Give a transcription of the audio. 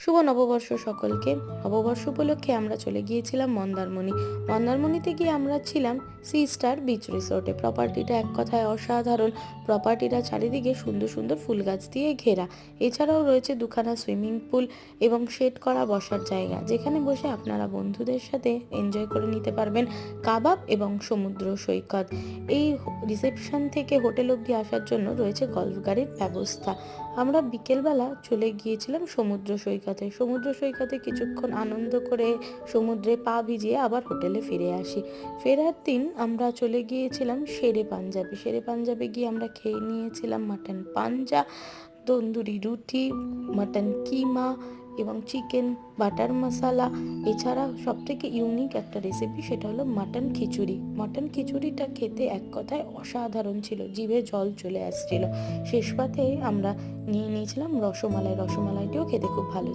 শুভ নববর্ষ সকলকে। নববর্ষ উপলক্ষে আমরা চলে গিয়েছিলাম মন্দারমণি। মন্দারমণিতে গিয়ে আমরা ছিলাম সি স্টার বিচ রিসোর্টে। প্রপার্টিটা এক কথায় অসাধারণ। প্রপার্টিটা চারিদিকে সুন্দর সুন্দর ফুল গাছ দিয়ে ঘেরা। এছাড়াও রয়েছে দুখানা সুইমিং পুল এবং শেড করা বসার জায়গা, যেখানে বসে আপনারা বন্ধুদের সাথে এনজয় করে নিতে পারবেন কাবাব এবং সমুদ্র সৈকত। এই রিসেপশন থেকে হোটেল অবধি আসার জন্য রয়েছে গল্ফ গাড়ির ব্যবস্থা। আমরা বিকেলবেলা চলে গিয়েছিলাম সমুদ্র সৈকতে। সমুদ্র সৈকতে কিছুক্ষণ আনন্দ করে সমুদ্রে পা ভিজিয়ে আবার হোটেলে ফিরে আসি। ফেরার দিন আমরা চলে গিয়েছিলাম শেরে পাঞ্জাবে। শেরে পাঞ্জাবে গিয়ে আমরা খেয়ে নিয়েছিলাম মাটন পাঞ্জা, তন্দুরি রুটি, মাটন কিমা এবং চিকেন বাটার মশালা। এছাড়া সবথেকে ইউনিক একটা রেসিপি, সেটা হলো মাটন খিচুড়ি। মাটন খিচুড়িটা খেতে এক কথায় অসাধারণ ছিল, জিভে জল চলে আসছিল। শেষ পাতে আমরা নিয়ে নিয়েছিলাম রসমালাই। রসমালাইটিও খেতে খুব ভালো